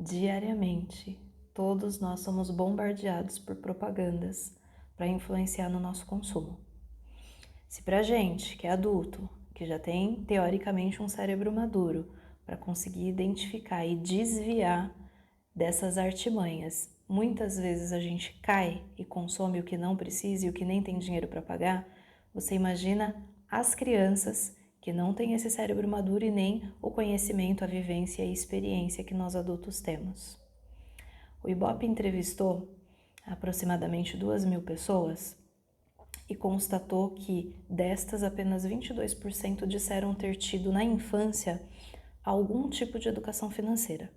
Diariamente, todos nós somos bombardeados por propagandas para influenciar no nosso consumo. Se pra gente, que é adulto, que já tem teoricamente um cérebro maduro para conseguir identificar e desviar dessas artimanhas, muitas vezes a gente cai e consome o que não precisa e o que nem tem dinheiro para pagar, você imagina as crianças que não têm esse cérebro maduro e nem o conhecimento, a vivência e a experiência que nós adultos temos. O Ibope entrevistou aproximadamente 2.000 pessoas e constatou que destas apenas 22% disseram ter tido na infância algum tipo de educação financeira.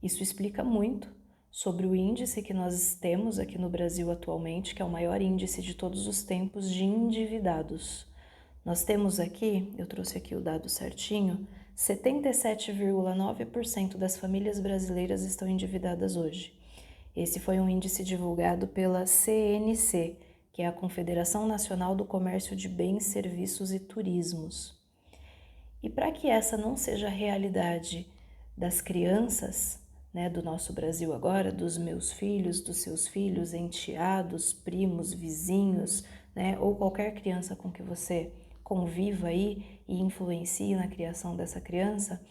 Isso explica muito sobre o índice que nós temos aqui no Brasil atualmente, que é o maior índice de todos os tempos de endividados. Nós temos aqui, eu trouxe aqui o dado certinho, 77,9% das famílias brasileiras estão endividadas hoje. Esse foi um índice divulgado pela CNC, que é a Confederação Nacional do Comércio de Bens, Serviços e Turismos. E para que essa não seja a realidade das crianças, do nosso Brasil agora, dos meus filhos, dos seus filhos, enteados, primos, vizinhos, ou qualquer criança com que você conviva aí e influencie na criação dessa criança,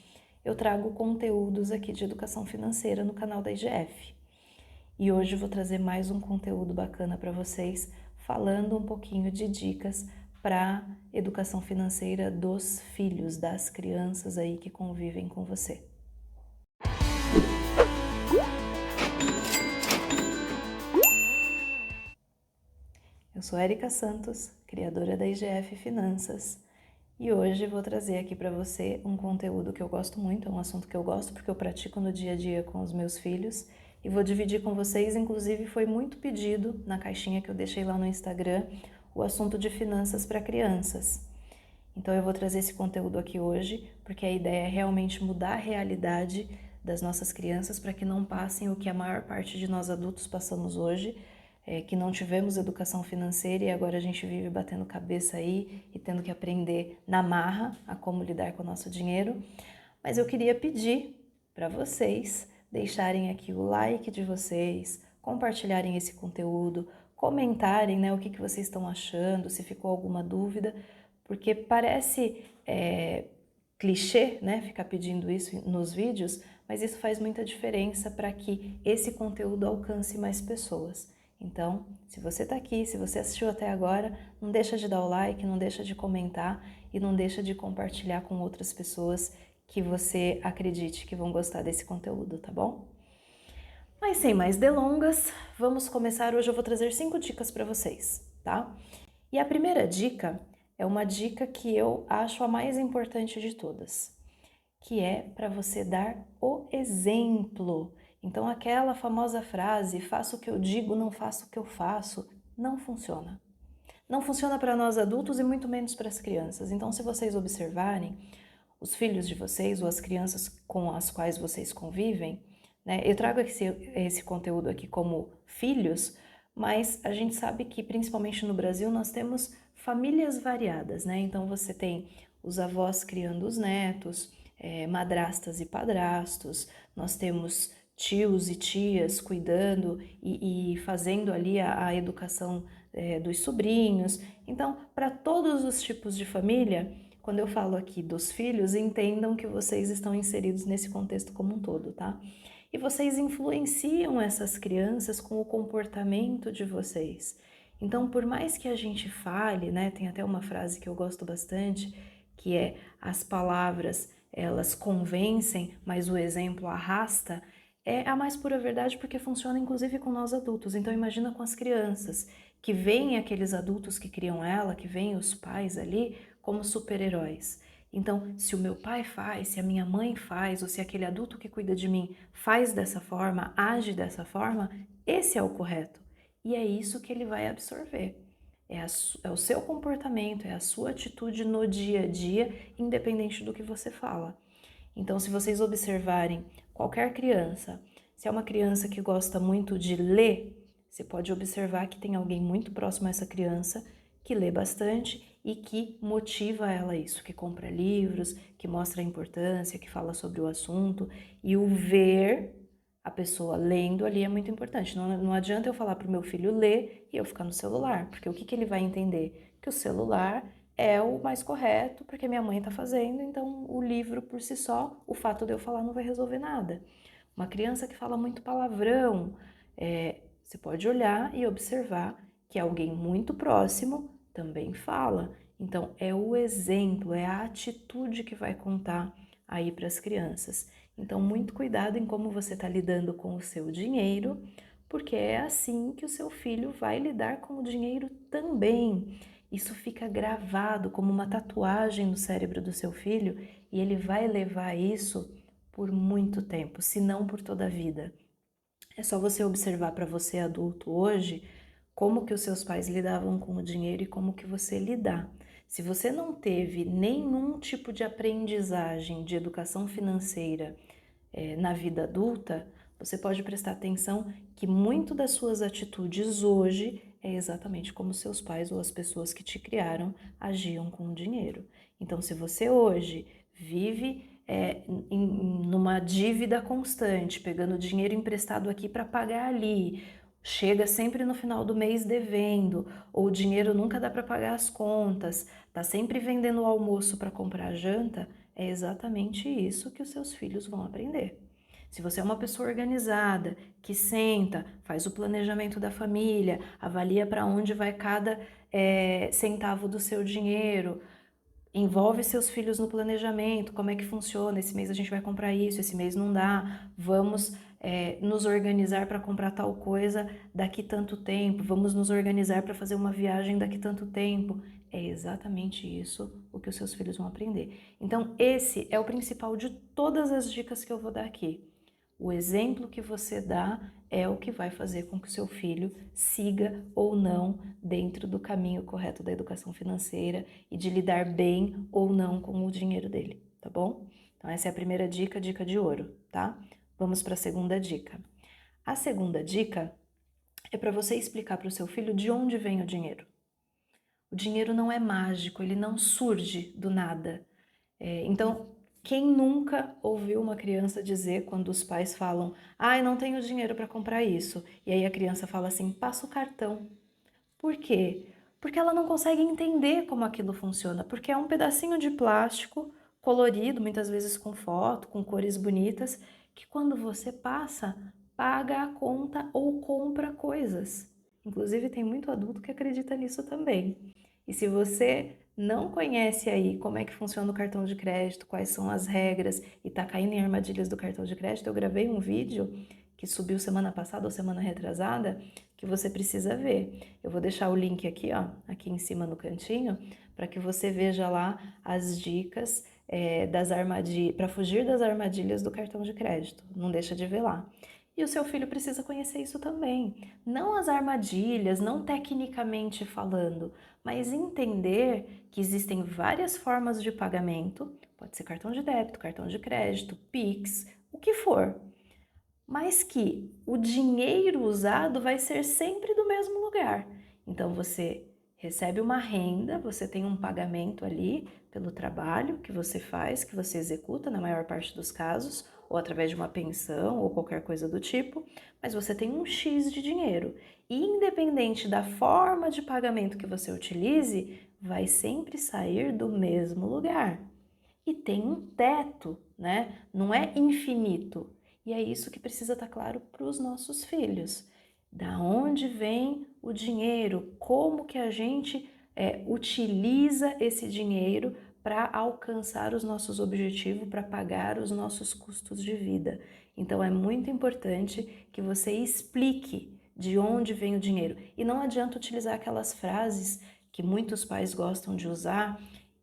eu trago conteúdos aqui de educação financeira no canal da IGF. E hoje eu vou trazer mais um conteúdo bacana para vocês, falando um pouquinho de dicas para educação financeira dos filhos, das crianças aí que convivem com você. Eu sou Érica Santos, criadora da IGF Finanças, e hoje vou trazer aqui para você um conteúdo que eu gosto muito, é um assunto que eu gosto porque eu pratico no dia a dia com os meus filhos, e vou dividir com vocês, inclusive foi muito pedido na caixinha que eu deixei lá no Instagram, o assunto de finanças para crianças. Então eu vou trazer esse conteúdo aqui hoje, porque a ideia é realmente mudar a realidade das nossas crianças para que não passem o que a maior parte de nós adultos passamos hoje, que não tivemos educação financeira e agora a gente vive batendo cabeça aí e tendo que aprender na marra a como lidar com o nosso dinheiro. Mas eu queria pedir para vocês deixarem aqui o like de vocês, compartilharem esse conteúdo, comentarem o que vocês estão achando, se ficou alguma dúvida, porque parece clichê, ficar pedindo isso nos vídeos, mas isso faz muita diferença para que esse conteúdo alcance mais pessoas. Então, se você está aqui, se você assistiu até agora, não deixa de dar o like, não deixa de comentar e não deixa de compartilhar com outras pessoas que você acredite que vão gostar desse conteúdo, tá bom? Mas sem mais delongas, vamos começar. Hoje eu vou trazer 5 dicas para vocês, tá? E a primeira dica é uma dica que eu acho a mais importante de todas, que é para você dar o exemplo. Então aquela famosa frase, faço o que eu digo, não faço o que eu faço, não funciona. Não funciona para nós adultos e muito menos para as crianças. Então se vocês observarem, os filhos de vocês ou as crianças com as quais vocês convivem, eu trago esse conteúdo aqui como filhos, mas a gente sabe que principalmente no Brasil nós temos famílias variadas, Então você tem os avós criando os netos, madrastas e padrastos, nós temos tios e tias cuidando e fazendo ali a educação dos sobrinhos. Então, para todos os tipos de família, quando eu falo aqui dos filhos, entendam que vocês estão inseridos nesse contexto como um todo, tá? E vocês influenciam essas crianças com o comportamento de vocês. Então, por mais que a gente fale, tem até uma frase que eu gosto bastante, que é: as palavras, elas convencem, mas o exemplo arrasta. É a mais pura verdade porque funciona inclusive com nós adultos. Então imagina com as crianças, que veem aqueles adultos que criam ela, que veem os pais ali como super-heróis. Então, se o meu pai faz, se a minha mãe faz, ou se aquele adulto que cuida de mim faz dessa forma, age dessa forma, esse é o correto. E é isso que ele vai absorver. É o seu comportamento, é a sua atitude no dia a dia, independente do que você fala. Então, se vocês observarem qualquer criança, se é uma criança que gosta muito de ler, você pode observar que tem alguém muito próximo a essa criança que lê bastante e que motiva ela isso, que compra livros, que mostra a importância, que fala sobre o assunto, e o ver a pessoa lendo ali é muito importante. Não adianta eu falar para o meu filho ler e eu ficar no celular, porque o que ele vai entender? Que o celular é o mais correto, porque minha mãe está fazendo, então o livro por si só, o fato de eu falar não vai resolver nada. Uma criança que fala muito palavrão, você pode olhar e observar que alguém muito próximo também fala. Então, é o exemplo, é a atitude que vai contar aí para as crianças. Então, muito cuidado em como você está lidando com o seu dinheiro, porque é assim que o seu filho vai lidar com o dinheiro também. Isso fica gravado como uma tatuagem no cérebro do seu filho e ele vai levar isso por muito tempo, se não por toda a vida. É só você observar para você adulto hoje como que os seus pais lidavam com o dinheiro e como que você lidar. Se você não teve nenhum tipo de aprendizagem de educação financeira na vida adulta, você pode prestar atenção que muito das suas atitudes hoje é exatamente como seus pais ou as pessoas que te criaram agiam com o dinheiro. Então, se você hoje vive numa dívida constante, pegando dinheiro emprestado aqui para pagar ali, chega sempre no final do mês devendo, ou o dinheiro nunca dá para pagar as contas, tá sempre vendendo o almoço para comprar janta, é exatamente isso que os seus filhos vão aprender. Se você é uma pessoa organizada, que senta, faz o planejamento da família, avalia para onde vai cada centavo do seu dinheiro, envolve seus filhos no planejamento, como é que funciona, esse mês a gente vai comprar isso, esse mês não dá, vamos nos organizar para comprar tal coisa daqui tanto tempo, vamos nos organizar para fazer uma viagem daqui tanto tempo. É exatamente isso o que os seus filhos vão aprender. Então, esse é o principal de todas as dicas que eu vou dar aqui. O exemplo que você dá é o que vai fazer com que o seu filho siga ou não dentro do caminho correto da educação financeira e de lidar bem ou não com o dinheiro dele, tá bom? Então essa é a primeira dica, dica de ouro, tá? Vamos para a segunda dica. A segunda dica é para você explicar para o seu filho de onde vem o dinheiro. O dinheiro não é mágico, ele não surge do nada. Então, quem nunca ouviu uma criança dizer quando os pais falam: "Ai, não tenho dinheiro para comprar isso", e aí a criança fala assim: "Passa o cartão". Por quê? Porque ela não consegue entender como aquilo funciona, porque é um pedacinho de plástico colorido, muitas vezes com foto, com cores bonitas, que quando você passa, paga a conta ou compra coisas. Inclusive, tem muito adulto que acredita nisso também. E se você não conhece aí como é que funciona o cartão de crédito, quais são as regras e tá caindo em armadilhas do cartão de crédito, eu gravei um vídeo que subiu semana passada ou semana retrasada, que você precisa ver. Eu vou deixar o link aqui, ó, aqui em cima no cantinho, para que você veja lá as dicas das armadilhas, para fugir das armadilhas do cartão de crédito. Não deixa de ver lá. E o seu filho precisa conhecer isso também. Não as armadilhas, não tecnicamente falando, mas entender que existem várias formas de pagamento, pode ser cartão de débito, cartão de crédito, Pix, o que for, mas que o dinheiro usado vai ser sempre do mesmo lugar. Então você recebe uma renda, você tem um pagamento ali pelo trabalho que você faz, que você executa na maior parte dos casos, ou através de uma pensão ou qualquer coisa do tipo, mas você tem um X de dinheiro. E independente da forma de pagamento que você utilize, vai sempre sair do mesmo lugar. E tem um teto, né? Não é infinito. E é isso que precisa estar claro para os nossos filhos. Da onde vem o dinheiro? Como que a gente utiliza esse dinheiro para alcançar os nossos objetivos, para pagar os nossos custos de vida? Então é muito importante que você explique de onde vem o dinheiro. E não adianta utilizar aquelas frases que muitos pais gostam de usar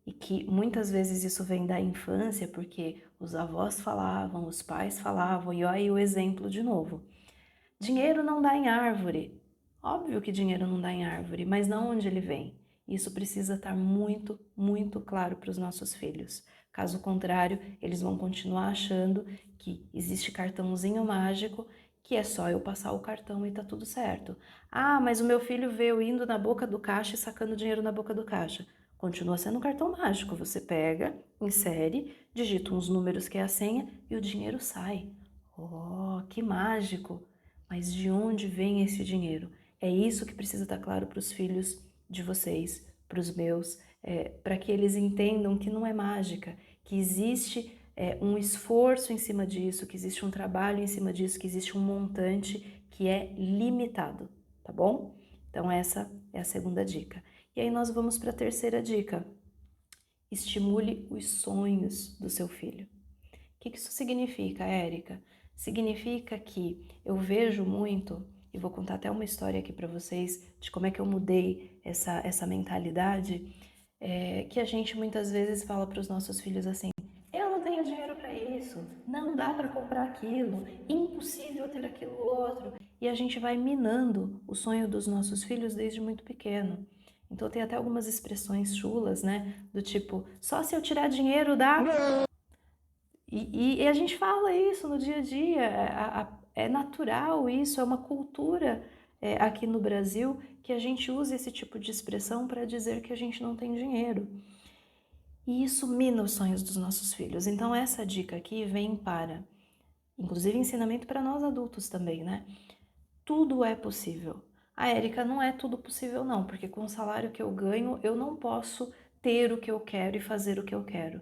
e que muitas vezes isso vem da infância, porque os avós falavam, os pais falavam, e olha aí o exemplo de novo. Dinheiro não dá em árvore. Óbvio que dinheiro não dá em árvore, mas de onde ele vem? Isso precisa estar muito, muito claro para os nossos filhos. Caso contrário, eles vão continuar achando que existe cartãozinho mágico, que é só eu passar o cartão e tá tudo certo. Ah, mas o meu filho veio indo na boca do caixa e sacando dinheiro na boca do caixa. Continua sendo um cartão mágico, você pega, insere, digita uns números que é a senha e o dinheiro sai. Oh, que mágico! Mas de onde vem esse dinheiro? É isso que precisa estar claro para os filhos de vocês, para os meus, para que eles entendam que não é mágica, que existe um esforço em cima disso, que existe um trabalho em cima disso, que existe um montante que é limitado, tá bom? Então essa é a segunda dica. E aí nós vamos para a terceira dica. Estimule os sonhos do seu filho. O que isso significa, Érica? Significa que eu vejo muito, e vou contar até uma história aqui para vocês, de como é que eu mudei essa mentalidade, que a gente muitas vezes fala para os nossos filhos assim, eu não tenho dinheiro para isso, não dá para comprar aquilo, impossível ter aquilo outro. E a gente vai minando o sonho dos nossos filhos desde muito pequeno. Então tem até algumas expressões chulas, né? Do tipo, só se eu tirar dinheiro dá... E a gente fala isso no dia a dia, é natural isso, é uma cultura aqui no Brasil que a gente usa esse tipo de expressão para dizer que a gente não tem dinheiro. E isso mina os sonhos dos nossos filhos. Então essa dica aqui vem para, inclusive ensinamento para nós adultos também, né? Tudo é possível. A Érica, não é tudo possível não, porque com o salário que eu ganho, eu não posso ter o que eu quero e fazer o que eu quero.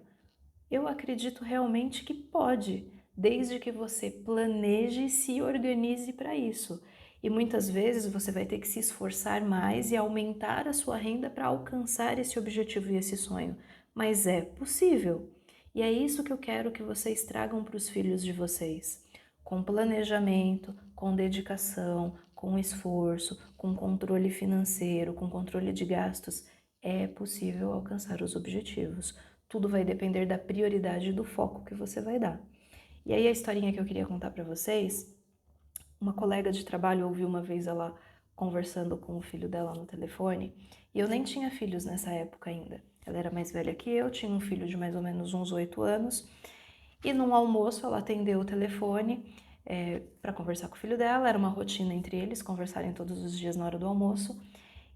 Eu acredito realmente que pode, desde que você planeje e se organize para isso. E muitas vezes você vai ter que se esforçar mais e aumentar a sua renda para alcançar esse objetivo e esse sonho. Mas é possível. E é isso que eu quero que vocês tragam para os filhos de vocês. Com planejamento, com dedicação, com esforço, com controle financeiro, com controle de gastos, é possível alcançar os objetivos. Tudo vai depender da prioridade e do foco que você vai dar. E aí a historinha que eu queria contar para vocês, uma colega de trabalho ouviu uma vez ela conversando com o filho dela no telefone, e eu nem tinha filhos nessa época ainda. Ela era mais velha que eu, tinha um filho de mais ou menos uns 8 anos, e num almoço ela atendeu o telefone para conversar com o filho dela, era uma rotina entre eles, conversarem todos os dias na hora do almoço,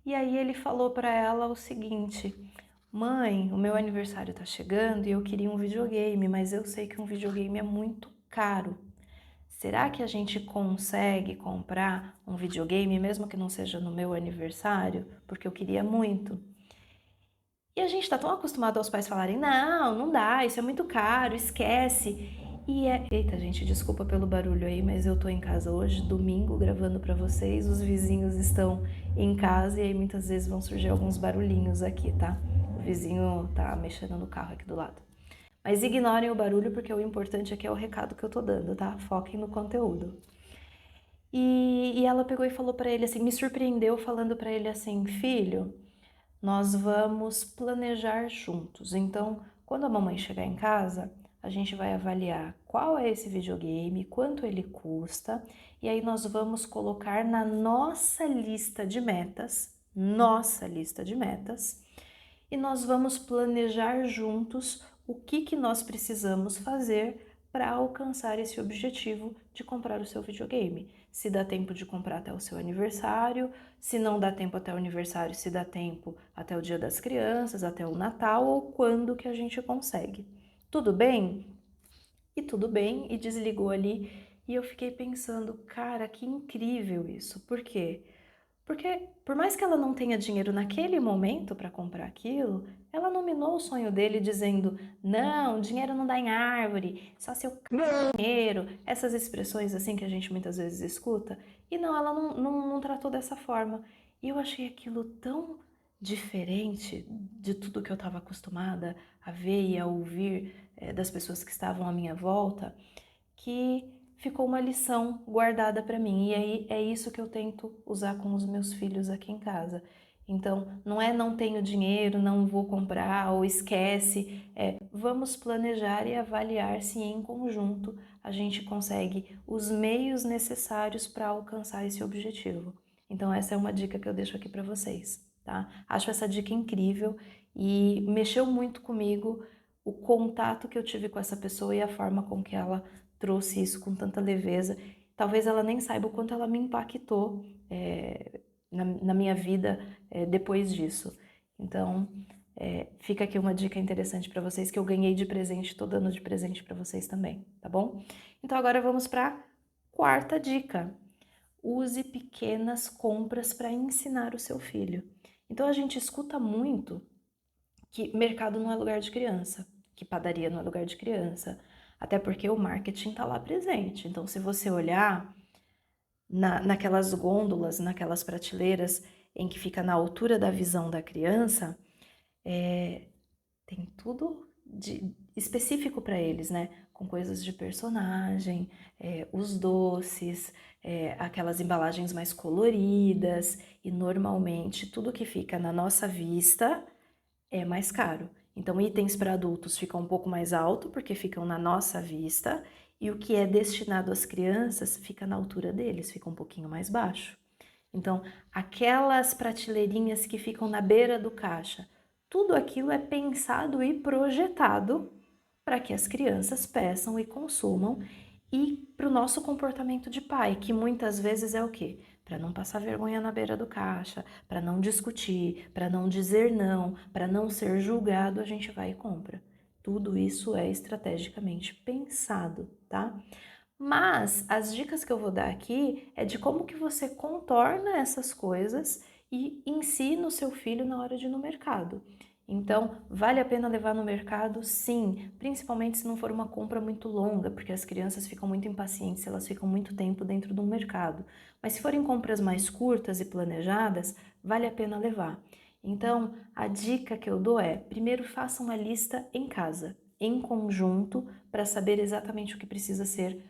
e aí ele falou para ela o seguinte: mãe, o meu aniversário tá chegando e eu queria um videogame, mas eu sei que um videogame é muito caro. Será que a gente consegue comprar um videogame, mesmo que não seja no meu aniversário? Porque eu queria muito. E a gente tá tão acostumado aos pais falarem, não, não dá, isso é muito caro, esquece. Eita, gente, desculpa pelo barulho aí, mas eu tô em casa hoje, domingo, gravando pra vocês. Os vizinhos estão em casa e aí muitas vezes vão surgir alguns barulhinhos aqui, tá? O vizinho tá mexendo no carro aqui do lado. Mas ignorem o barulho porque o importante aqui é o recado que eu tô dando, tá? Foquem no conteúdo. E ela pegou e falou pra ele assim, me surpreendeu falando pra ele assim, filho, nós vamos planejar juntos. Então, quando a mamãe chegar em casa, a gente vai avaliar qual é esse videogame, quanto ele custa, e aí nós vamos colocar na nossa lista de metas, e nós vamos planejar juntos o que nós precisamos fazer para alcançar esse objetivo de comprar o seu videogame. Se dá tempo de comprar até o seu aniversário, se não dá tempo até o aniversário, se dá tempo até o Dia das Crianças, até o Natal ou quando que a gente consegue. Tudo bem? E tudo bem, e desligou ali. E eu fiquei pensando, cara, que incrível isso. Por quê? Porque por mais que ela não tenha dinheiro naquele momento para comprar aquilo, ela não minou o sonho dele dizendo, não, dinheiro não dá em árvore, só se eu dinheiro, essas expressões assim que a gente muitas vezes escuta. E não, ela não tratou dessa forma. E eu achei aquilo tão diferente de tudo que eu estava acostumada a ver e a ouvir das pessoas que estavam à minha volta, que ficou uma lição guardada para mim. E aí é isso que eu tento usar com os meus filhos aqui em casa. Então, não é não tenho dinheiro, não vou comprar ou esquece. Vamos planejar e avaliar se em conjunto a gente consegue os meios necessários para alcançar esse objetivo. Então, essa é uma dica que eu deixo aqui para vocês, tá? Acho essa dica incrível e mexeu muito comigo o contato que eu tive com essa pessoa e a forma com que ela trouxe isso com tanta leveza. Talvez ela nem saiba o quanto ela me impactou na minha vida depois disso. Então, fica aqui uma dica interessante para vocês que eu ganhei de presente, tô dando de presente para vocês também, tá bom? Então agora vamos para a quarta dica. Use pequenas compras para ensinar o seu filho. Então a gente escuta muito que mercado não é lugar de criança, que padaria não é lugar de criança, até porque o marketing está lá presente. Então se você olhar naquelas gôndolas, naquelas prateleiras em que fica na altura da visão da criança, tem tudo específico para eles, né? Com coisas de personagem, os doces, aquelas embalagens mais coloridas, e normalmente tudo que fica na nossa vista é mais caro. Então, itens para adultos ficam um pouco mais alto, porque ficam na nossa vista, e o que é destinado às crianças fica na altura deles, fica um pouquinho mais baixo. Então, aquelas prateleirinhas que ficam na beira do caixa, tudo aquilo é pensado e projetado para que as crianças peçam e consumam, e para o nosso comportamento de pai, que muitas vezes é o quê? Para não passar vergonha na beira do caixa, para não discutir, para não dizer não, para não ser julgado, a gente vai e compra. Tudo isso é estrategicamente pensado, tá? Mas as dicas que eu vou dar aqui é de como que você contorna essas coisas e ensina o seu filho na hora de ir no mercado. Então, vale a pena levar no mercado? Sim, principalmente se não for uma compra muito longa, porque as crianças ficam muito impacientes, elas ficam muito tempo dentro do mercado. Mas se forem compras mais curtas e planejadas, vale a pena levar. Então, a dica que eu dou é: primeiro faça uma lista em casa, em conjunto, para saber exatamente o que precisa ser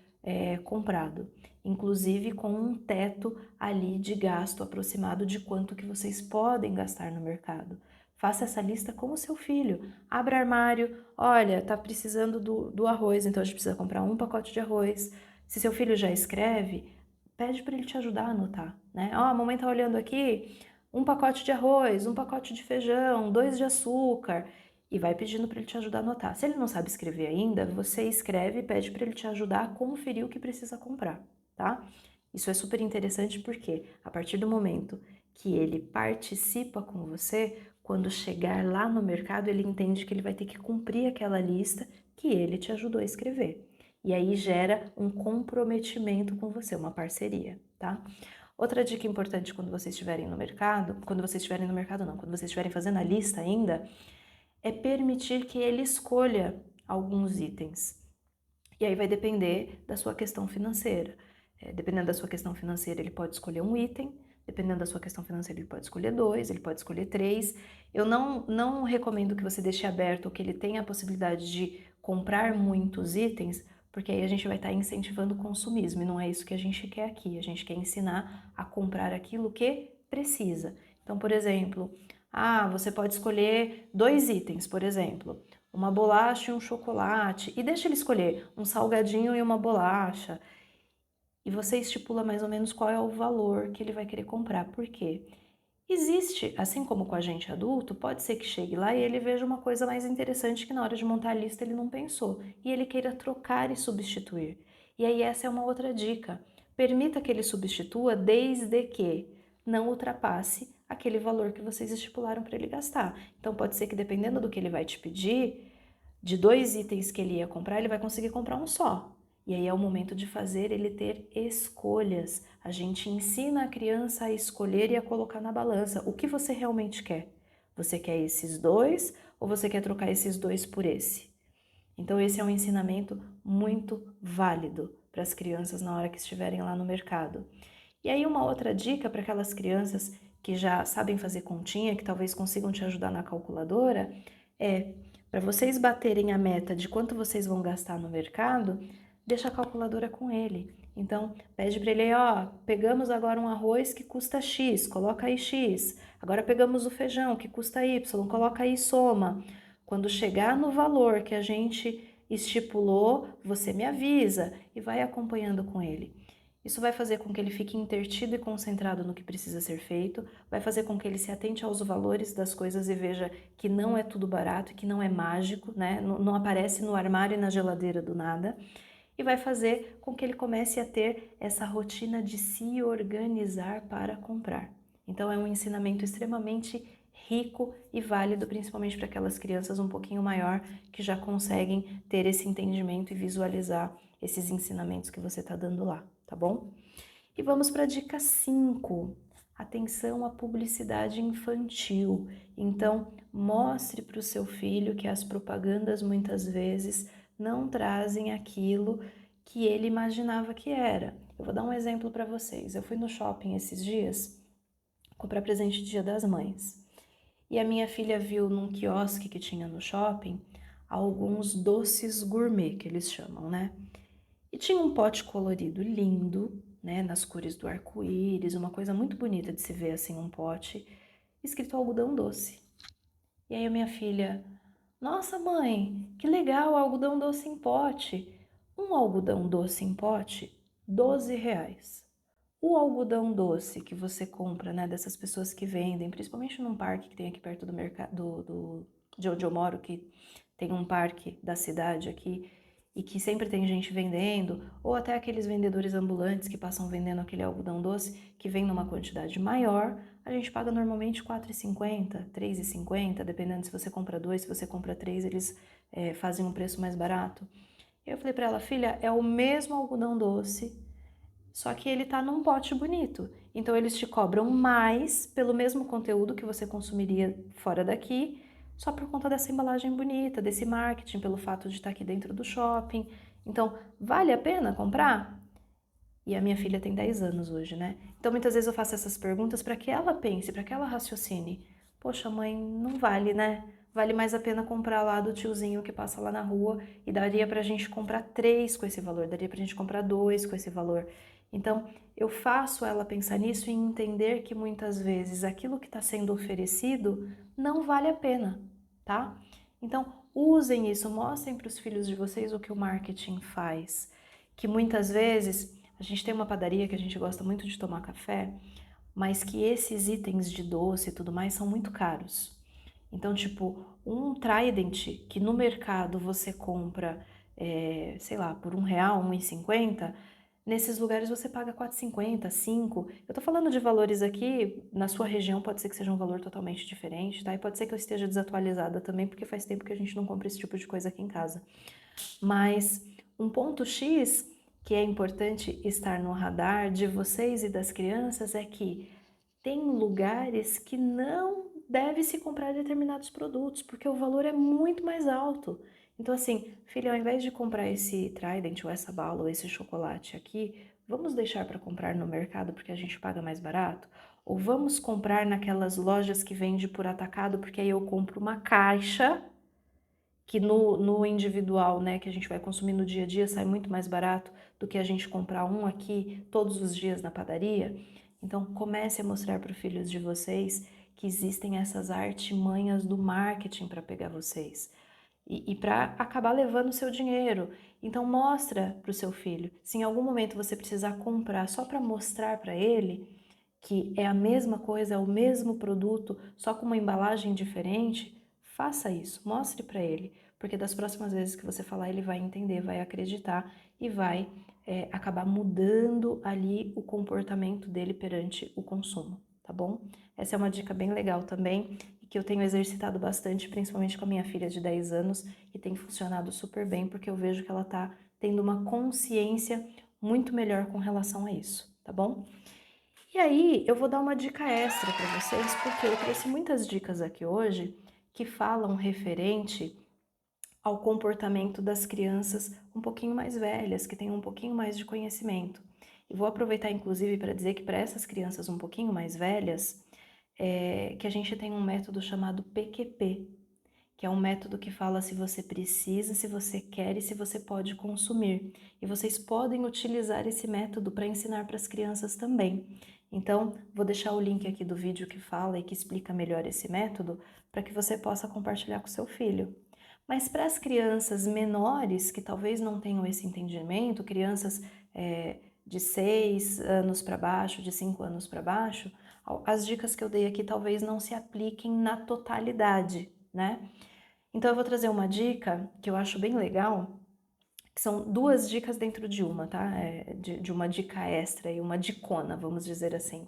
comprado, inclusive com um teto ali de gasto aproximado de quanto que vocês podem gastar no mercado. Faça essa lista com o seu filho. Abra armário, olha, tá precisando do arroz, então a gente precisa comprar um pacote de arroz. Se seu filho já escreve, pede para ele te ajudar a anotar, né? Ó, a mamãe tá olhando aqui, um pacote de arroz, um pacote de feijão, 2 de açúcar, e vai pedindo para ele te ajudar a anotar. Se ele não sabe escrever ainda, você escreve e pede para ele te ajudar a conferir o que precisa comprar, tá? Isso é super interessante porque a partir do momento que ele participa com você, quando chegar lá no mercado, ele entende que ele vai ter que cumprir aquela lista que ele te ajudou a escrever. E aí gera um comprometimento com você, uma parceria, tá? Outra dica importante quando vocês estiverem no mercado, quando vocês estiverem no mercado não, quando vocês estiverem fazendo a lista ainda, é permitir que ele escolha alguns itens. E aí vai depender da sua questão financeira. Dependendo da sua questão financeira, ele pode escolher um item. Dependendo da sua questão financeira, ele pode escolher 2, ele pode escolher 3. Eu não recomendo que você deixe aberto ou que ele tenha a possibilidade de comprar muitos itens, porque aí a gente vai estar incentivando o consumismo, e não é isso que a gente quer aqui. A gente quer ensinar a comprar aquilo que precisa. Então, por exemplo, você pode escolher 2 itens, por exemplo, uma bolacha e um chocolate, e deixa ele escolher um salgadinho e uma bolacha, e você estipula mais ou menos qual é o valor que ele vai querer comprar. Por quê? Existe, assim como com a gente adulto, pode ser que chegue lá e ele veja uma coisa mais interessante que na hora de montar a lista ele não pensou, e ele queira trocar e substituir. E aí essa é uma outra dica. Permita que ele substitua desde que não ultrapasse aquele valor que vocês estipularam para ele gastar. Então pode ser que dependendo do que ele vai te pedir, de 2 itens que ele ia comprar, ele vai conseguir comprar um só. E aí é o momento de fazer ele ter escolhas. A gente ensina a criança a escolher e a colocar na balança o que você realmente quer. Você quer esses 2 ou você quer trocar esses 2 por esse? Então esse é um ensinamento muito válido para as crianças na hora que estiverem lá no mercado. E aí uma outra dica para aquelas crianças que já sabem fazer continha, que talvez consigam te ajudar na calculadora, é para vocês baterem a meta de quanto vocês vão gastar no mercado, deixa a calculadora com ele. Então, pede para ele, ó, pegamos agora um arroz que custa X, coloca aí X. Agora pegamos o feijão que custa Y, coloca aí soma. Quando chegar no valor que a gente estipulou, você me avisa e vai acompanhando com ele. Isso vai fazer com que ele fique intertido e concentrado no que precisa ser feito, vai fazer com que ele se atente aos valores das coisas e veja que não é tudo barato, que não é mágico, né? Não aparece no armário e na geladeira do nada, e vai fazer com que ele comece a ter essa rotina de se organizar para comprar. Então é um ensinamento extremamente rico e válido, principalmente para aquelas crianças um pouquinho maior que já conseguem ter esse entendimento e visualizar esses ensinamentos que você está dando lá, tá bom? E vamos para a dica 5. Atenção à publicidade infantil. Então, mostre para o seu filho que as propagandas muitas vezes não trazem aquilo que ele imaginava que era. Eu vou dar um exemplo para vocês. Eu fui no shopping esses dias comprar presente de Dia das Mães. E a minha filha viu num quiosque que tinha no shopping alguns doces gourmet, que eles chamam, né? E tinha um pote colorido lindo, né, nas cores do arco-íris, uma coisa muito bonita de se ver assim um pote, escrito algodão doce. E aí a minha filha, nossa mãe, que legal, algodão doce em pote. Um algodão doce em pote, R$ 12. O algodão doce que você compra, né, dessas pessoas que vendem, principalmente num parque que tem aqui perto do mercado de onde eu moro, que tem um parque da cidade aqui e que sempre tem gente vendendo, ou até aqueles vendedores ambulantes que passam vendendo aquele algodão doce que vem numa quantidade maior, a gente paga normalmente R$ 4,50, R$ 3,50, dependendo se você compra 2, se você compra 3, eles fazem um preço mais barato. Eu falei para ela, filha, é o mesmo algodão doce, só que ele tá num pote bonito. Então eles te cobram mais pelo mesmo conteúdo que você consumiria fora daqui, só por conta dessa embalagem bonita, desse marketing, pelo fato de estar aqui dentro do shopping. Então, vale a pena comprar? E a minha filha tem 10 anos hoje, né? Então muitas vezes eu faço essas perguntas para que ela pense, para que ela raciocine. Poxa, mãe, não vale, né? Vale mais a pena comprar lá do tiozinho que passa lá na rua e daria pra gente comprar 3 com esse valor, daria pra gente comprar 2 com esse valor. Então, eu faço ela pensar nisso e entender que muitas vezes aquilo que está sendo oferecido não vale a pena, tá? Então, usem isso, mostrem para os filhos de vocês o que o marketing faz. Que muitas vezes a gente tem uma padaria que a gente gosta muito de tomar café, mas que esses itens de doce e tudo mais são muito caros. Então, tipo, um Trident que no mercado você compra, sei lá, por R$ 1, R$ 1,50, nesses lugares você paga R$ 4,50, 5. Eu tô falando de valores aqui, na sua região pode ser que seja um valor totalmente diferente, tá? E pode ser que eu esteja desatualizada também, porque faz tempo que a gente não compra esse tipo de coisa aqui em casa. Mas um ponto X que é importante estar no radar de vocês e das crianças é que tem lugares que não deve se comprar determinados produtos, porque o valor é muito mais alto. Então assim, filha, ao invés de comprar esse Trident ou essa bala ou esse chocolate aqui, vamos deixar para comprar no mercado porque a gente paga mais barato? Ou vamos comprar naquelas lojas que vende por atacado, porque aí eu compro uma caixa que no individual, né, que a gente vai consumir no dia a dia, sai muito mais barato do que a gente comprar um aqui todos os dias na padaria. Então, comece a mostrar para os filhos de vocês que existem essas artimanhas do marketing para pegar vocês e para acabar levando o seu dinheiro. Então, mostra para o seu filho. Se em algum momento você precisar comprar só para mostrar para ele que é a mesma coisa, é o mesmo produto, só com uma embalagem diferente, faça isso, mostre para ele, porque das próximas vezes que você falar, ele vai entender, vai acreditar e vai acabar mudando ali o comportamento dele perante o consumo, tá bom? Essa é uma dica bem legal também e que eu tenho exercitado bastante, principalmente com a minha filha de 10 anos, e tem funcionado super bem, porque eu vejo que ela tá tendo uma consciência muito melhor com relação a isso, tá bom? E aí, eu vou dar uma dica extra para vocês, porque eu trouxe muitas dicas aqui hoje que falam referente ao comportamento das crianças um pouquinho mais velhas, que têm um pouquinho mais de conhecimento. E vou aproveitar, inclusive, para dizer que para essas crianças um pouquinho mais velhas, que a gente tem um método chamado PQP, que é um método que fala se você precisa, se você quer e se você pode consumir. E vocês podem utilizar esse método para ensinar para as crianças também. Então, vou deixar o link aqui do vídeo que fala e que explica melhor esse método para que você possa compartilhar com seu filho. Mas para as crianças menores que talvez não tenham esse entendimento, crianças de 6 anos para baixo, de 5 anos para baixo, as dicas que eu dei aqui talvez não se apliquem na totalidade, né? Então eu vou trazer uma dica que eu acho bem legal, que são 2 dicas dentro de uma, tá? De uma dica extra e uma dicona, vamos dizer assim.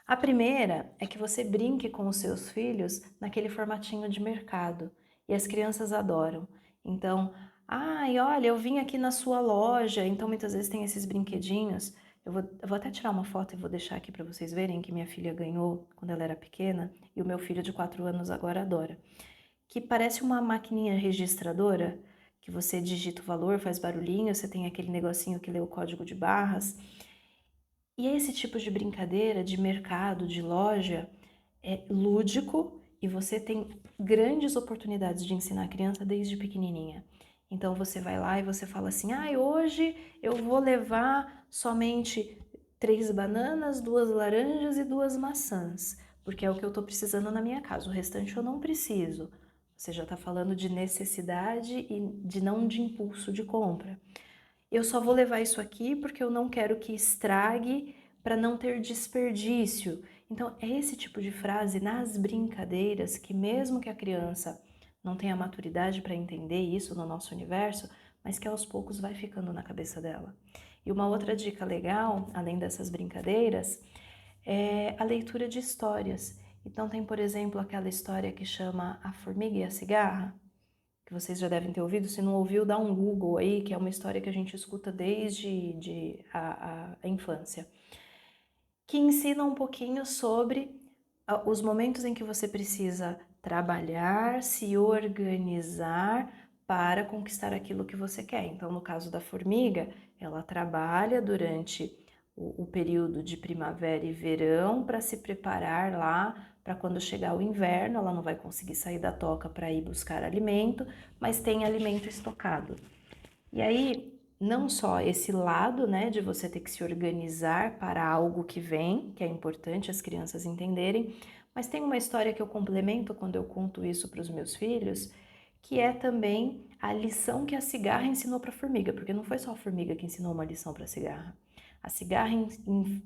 A primeira é que você brinque com os seus filhos naquele formatinho de mercado, e as crianças adoram. Então, ai, olha, eu vim aqui na sua loja, então muitas vezes tem esses brinquedinhos. Eu vou até tirar uma foto e vou deixar aqui para vocês verem que minha filha ganhou quando ela era pequena, e o meu filho de 4 anos agora adora. Que parece uma maquininha registradora, que você digita o valor, faz barulhinho, você tem aquele negocinho que lê o código de barras. E esse tipo de brincadeira de mercado, de loja, é lúdico e você tem grandes oportunidades de ensinar a criança desde pequenininha. Então você vai lá e você fala assim: ah, hoje eu vou levar somente 3 bananas, 2 laranjas e 2 maçãs, porque é o que eu estou precisando na minha casa, o restante eu não preciso. Você já está falando de necessidade e de não de impulso de compra. Eu só vou levar isso aqui porque eu não quero que estrague para não ter desperdício. Então, é esse tipo de frase nas brincadeiras que mesmo que a criança não tenha maturidade para entender isso no nosso universo, mas que aos poucos vai ficando na cabeça dela. E uma outra dica legal, além dessas brincadeiras, é a leitura de histórias. Então tem, por exemplo, aquela história que chama A Formiga e a Cigarra, que vocês já devem ter ouvido. Se não ouviu, dá um Google aí, que é uma história que a gente escuta desde a infância, que ensina um pouquinho sobre os momentos em que você precisa trabalhar, se organizar para conquistar aquilo que você quer. Então, no caso da formiga, ela trabalha durante o período de primavera e verão para se preparar lá para quando chegar o inverno, ela não vai conseguir sair da toca para ir buscar alimento, mas tem alimento estocado. E aí, não só esse lado, né, de você ter que se organizar para algo que vem, que é importante as crianças entenderem, mas tem uma história que eu complemento quando eu conto isso para os meus filhos, que é também a lição que a cigarra ensinou para a formiga, porque não foi só a formiga que ensinou uma lição para a cigarra. A cigarra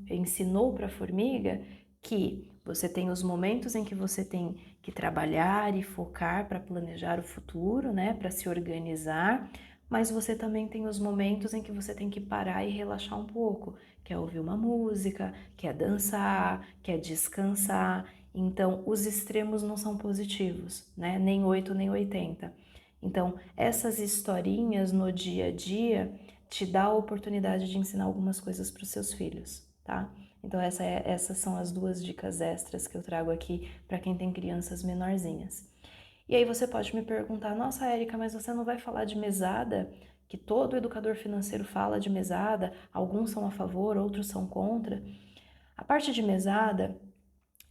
ensinou para a formiga que você tem os momentos em que você tem que trabalhar e focar para planejar o futuro, né, para se organizar, mas você também tem os momentos em que você tem que parar e relaxar um pouco, quer ouvir uma música, quer dançar, quer descansar. Então, os extremos não são positivos, né? Nem 8 nem 80. Então, essas historinhas no dia a dia te dá a oportunidade de ensinar algumas coisas para os seus filhos, tá? Então, essas são as 2 dicas extras que eu trago aqui para quem tem crianças menorzinhas. E aí você pode me perguntar: nossa, Érica, mas você não vai falar de mesada? Que todo educador financeiro fala de mesada, alguns são a favor, outros são contra. A parte de mesada,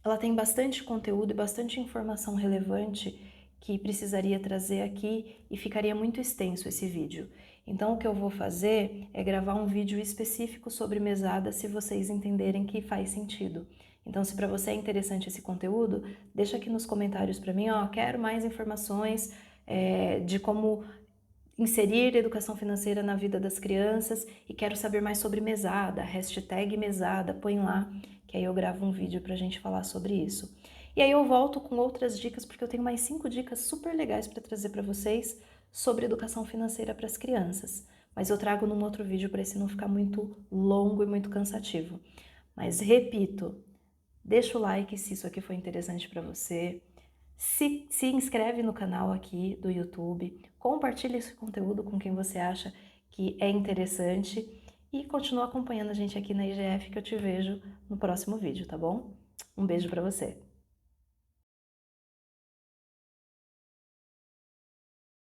ela tem bastante conteúdo e bastante informação relevante que precisaria trazer aqui e ficaria muito extenso esse vídeo. Então o que eu vou fazer é gravar um vídeo específico sobre mesada, se vocês entenderem que faz sentido. Então, se para você é interessante esse conteúdo, deixa aqui nos comentários para mim, ó, quero mais informações de como inserir educação financeira na vida das crianças e quero saber mais sobre mesada, hashtag mesada, põe lá, que aí eu gravo um vídeo pra gente falar sobre isso. E aí eu volto com outras dicas, porque eu tenho mais 5 dicas super legais para trazer para vocês sobre educação financeira para as crianças. Mas eu trago num outro vídeo para esse não ficar muito longo e muito cansativo. Mas repito, deixa o like se isso aqui foi interessante para você. Se inscreve no canal aqui do YouTube, compartilha esse conteúdo com quem você acha que é interessante e continua acompanhando a gente aqui na IGF, que eu te vejo no próximo vídeo, tá bom? Um beijo para você!